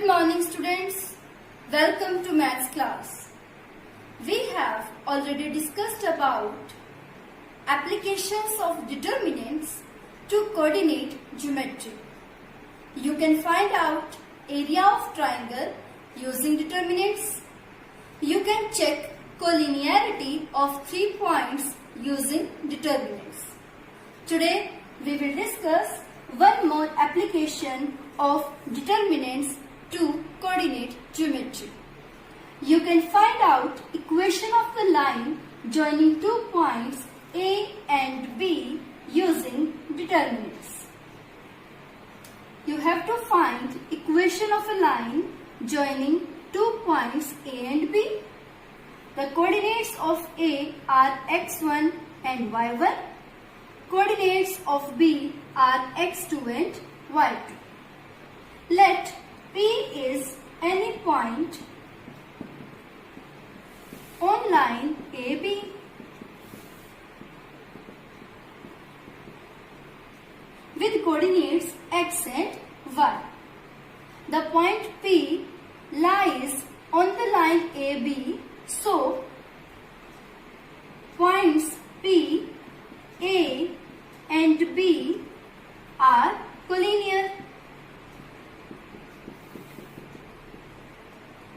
Good morning students. Welcome to maths class. We have already discussed about applications of determinants to coordinate geometry. You can find out area of triangle using determinants. You can check collinearity of 3 points using determinants. Today we will discuss one more application of determinants to coordinate geometry. You can find out equation of the line joining 2 points A and B using determinants. You have to find equation of a line joining 2 points A and B. The coordinates of A are x1 and y1. Coordinates of B are x2 and y2. Let P is any point on line AB. With coordinates x and y. The point P lies on the line AB, so points P, A and B are collinear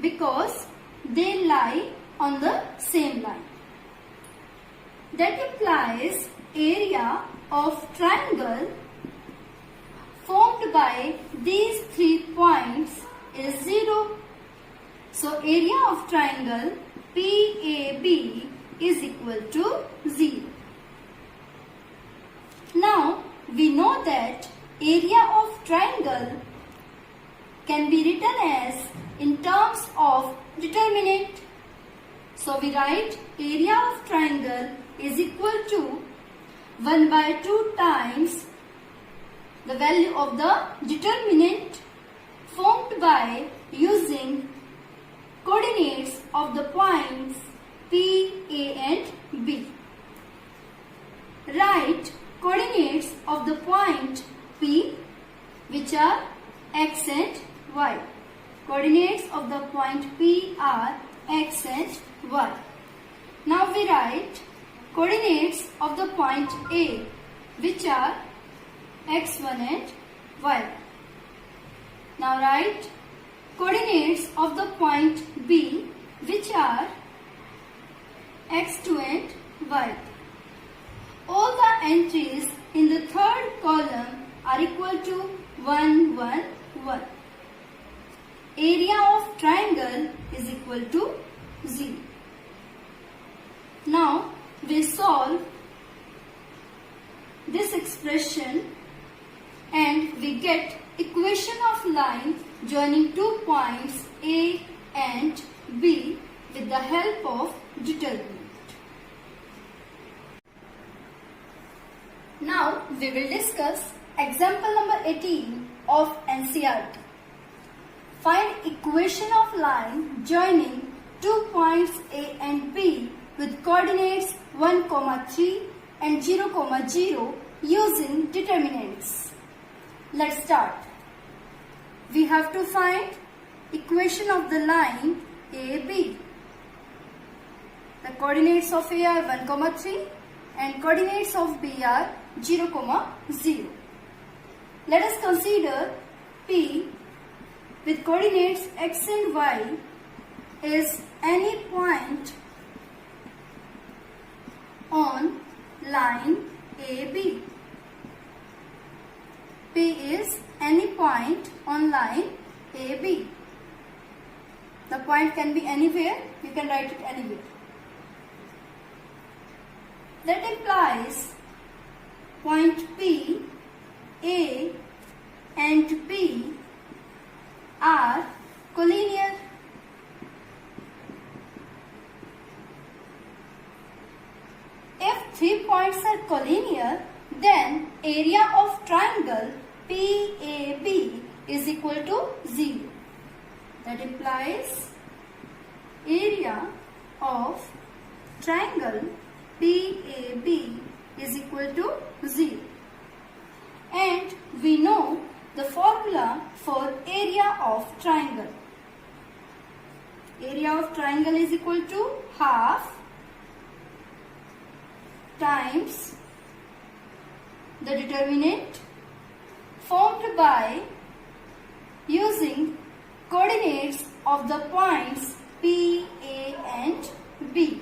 because they lie on the same line. That implies area of triangle formed by these 3 points is 0. So area of triangle PAB is equal to 0. Now we know that area of triangle can be written as in terms of determinant. So we write area of triangle is equal to 1 by 2 times the value of the determinant formed by using coordinates of the points P, A and B. Write coordinates of the point P, which are x and y. Coordinates of the point P are x and y. Now we write coordinates of the point A, which are x1 and y. Now write coordinates of the point B, which are x2 and y. All the entries in the third column are equal to 1, 1, 1. Area of triangle is equal to 0. Now we solve this expression and we get equation of line joining 2 points A and B with the help of determinant. Now we will discuss example number 18 of NCERT. Find equation of line joining 2 points A and B with coordinates 1, 3 and 0, 0 using determinants. Let's start. We have to find equation of the line AB. The coordinates of A are 1, 3 and coordinates of B are 0, 0. Let us consider P with coordinates x and y is any point on line AB. P is any point on line AB. The point can be anywhere, you can write it anywhere. That implies point P, A and B are collinear. If 3 points are collinear, then area of triangle PAB is equal to 0. That implies area of triangle PAB is equal to 0. And we know the formula for area of triangle. triangle is equal to half times the determinant formed by using coordinates of the points P, A and B.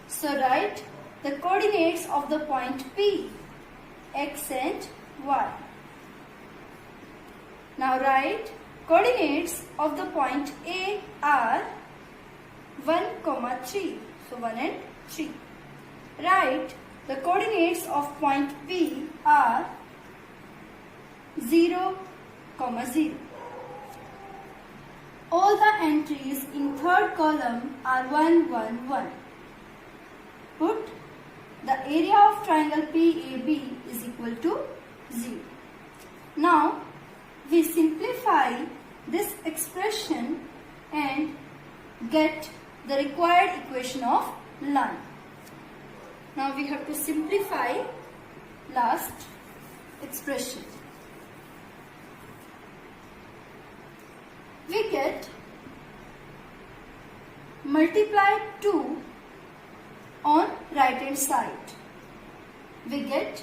So write the coordinates of the point P, X and Y. Now write coordinates of the point A are 1, 3. So 1 and 3. Write the coordinates of point P are 0, 0. All the entries in third column are 1, 1, 1. Put the area of triangle PAB is equal to 0. Now we simplify this expression and get the required equation of line. Now we have to simplify last expression. We get multiply 2 on right hand side. We get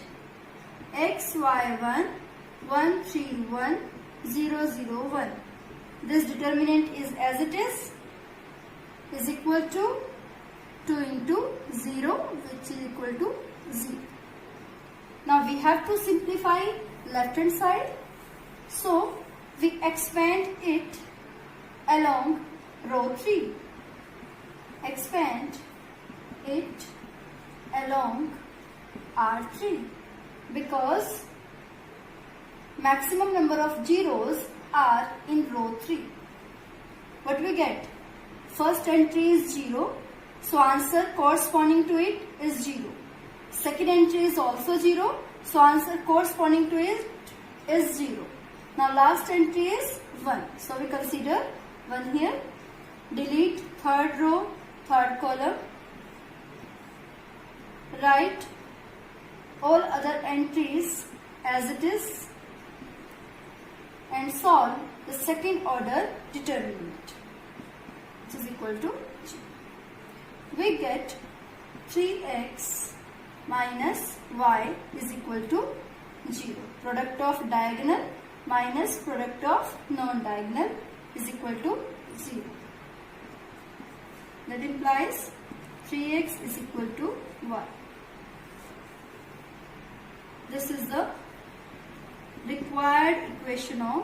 xy1 1 3 1 0 0 1. This determinant is as it is equal to 2 into 0, which is equal to 0. Now we have to simplify left hand side. So we expand it along row 3. Expand it along R3 because maximum number of zeros are in row 3. What we get? First entry is 0. So answer corresponding to it is 0. Second entry is also 0. So answer corresponding to it is 0. Now last entry is 1. So we consider 1 here. Delete third row, third column. Write all other entries as it is and solve the second order determinant, which is equal to 0. We get 3x minus y is equal to 0. Product of diagonal minus product of non-diagonal is equal to 0. That implies 3x is equal to y. This is the required equation of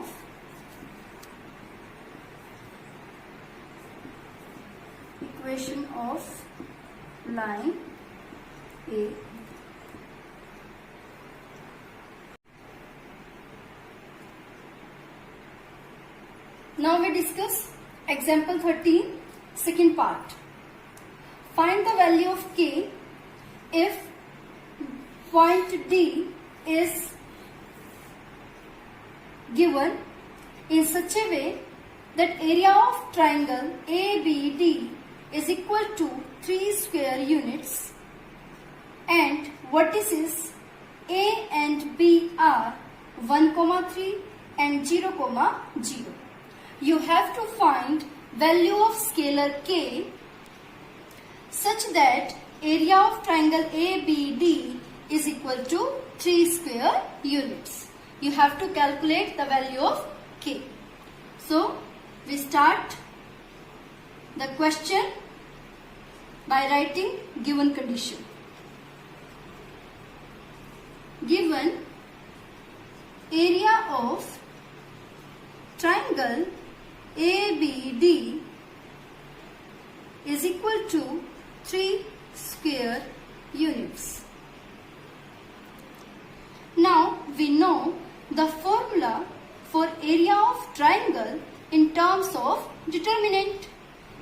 line A. Now we discuss example 13, second part. Find the value of k if point D is given in such a way that area of triangle ABD is equal to 3 square units and vertices A and B are 1, 3 and 0, 0. You have to find value of scalar k such that area of triangle ABD is equal to 3 square units. You have to calculate the value of k. So we start the question by writing given condition. Given area of triangle ABD is equal to 3 square units. Now we know the formula for area of triangle in terms of determinant.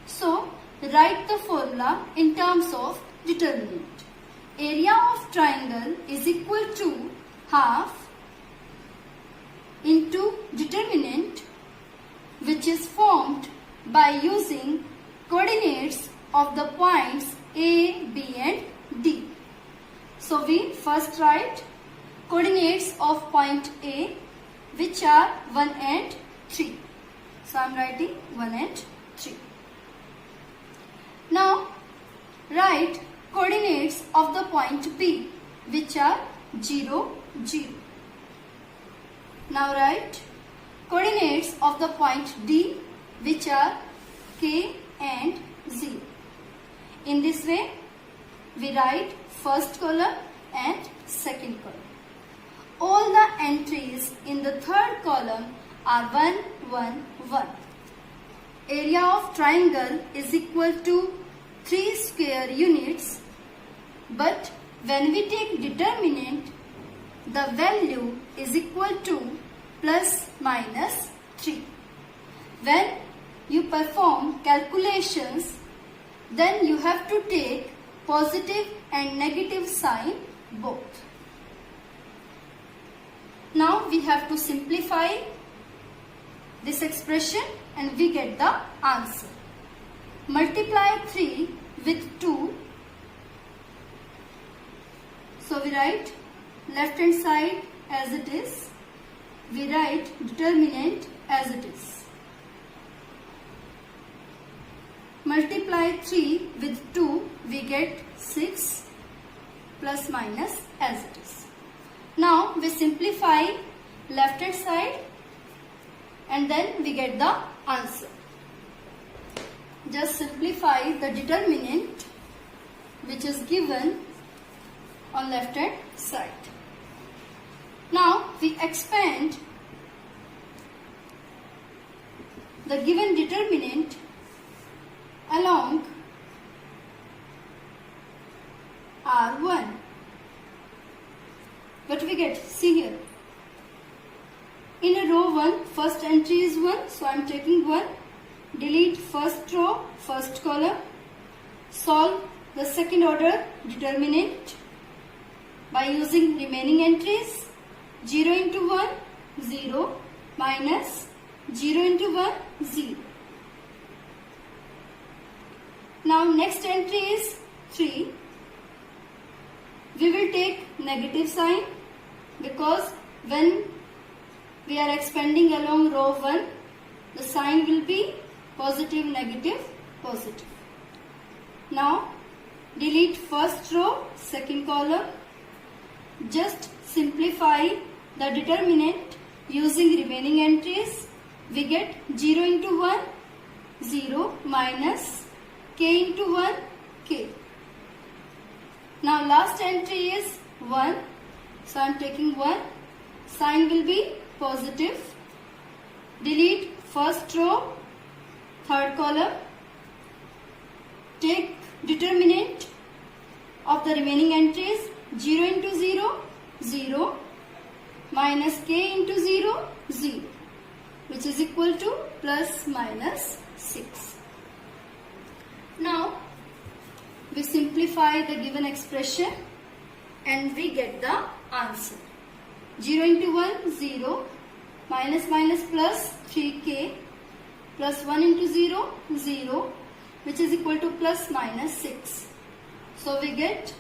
So write the formula in terms of determinant. Area of triangle is equal to half into determinant, which is formed by using coordinates of the points A, B and D. So we first write coordinates of point A, which are 1 and 3. So I am writing 1 and 3. Now write coordinates of the point B, which are 0, 0. Now write coordinates of the point D, which are K and 0. In this way, we write first column and second column. All the entries in the third column are 1, 1, 1. Area of triangle is equal to 3 square units, but when we take determinant, the value is equal to plus minus 3. When you perform calculations, then you have to take positive and negative sign both. Now we have to simplify this expression and we get the answer. Multiply 3 with 2. So we write left hand side as it is. We write determinant as it is. Multiply 3 with 2, we get 6 plus minus as it is. Now we simplify left hand side and then we get the answer. Just simplify the determinant which is given on left hand side. Now we expand the given determinant along R1. What we get? See here. In a row 1, first entry is 1, so I am taking 1. Delete first row, first column. Solve the second order determinant by using remaining entries. 0 into 1, 0, minus 0 into 1, 0. Now next entry is 3. We will take negative sign because when we are expanding along row 1, the sign will be positive, negative, positive. Now delete first row, second column. Just simplify the determinant using remaining entries. We get 0 into 1, 0, minus k into 1, k. Now last entry is 1, so I am taking 1. Sign will be positive. Delete first row, third column. Take determinant of the remaining entries. 0 into 0, 0, minus k into 0, 0, which is equal to plus minus 6. Now we simplify the given expression and we get the answer. 0 into 1, 0, minus minus plus 3k, plus 1 into 0, 0, which is equal to plus minus 6. So we get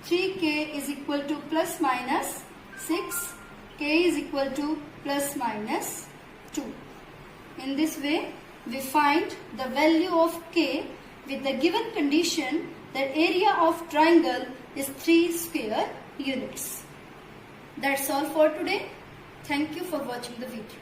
3k is equal to plus minus 6, k is equal to plus minus 2. In this way, we find the value of k with the given condition that area of triangle is 3 square units. That's all for today. Thank you for watching the video.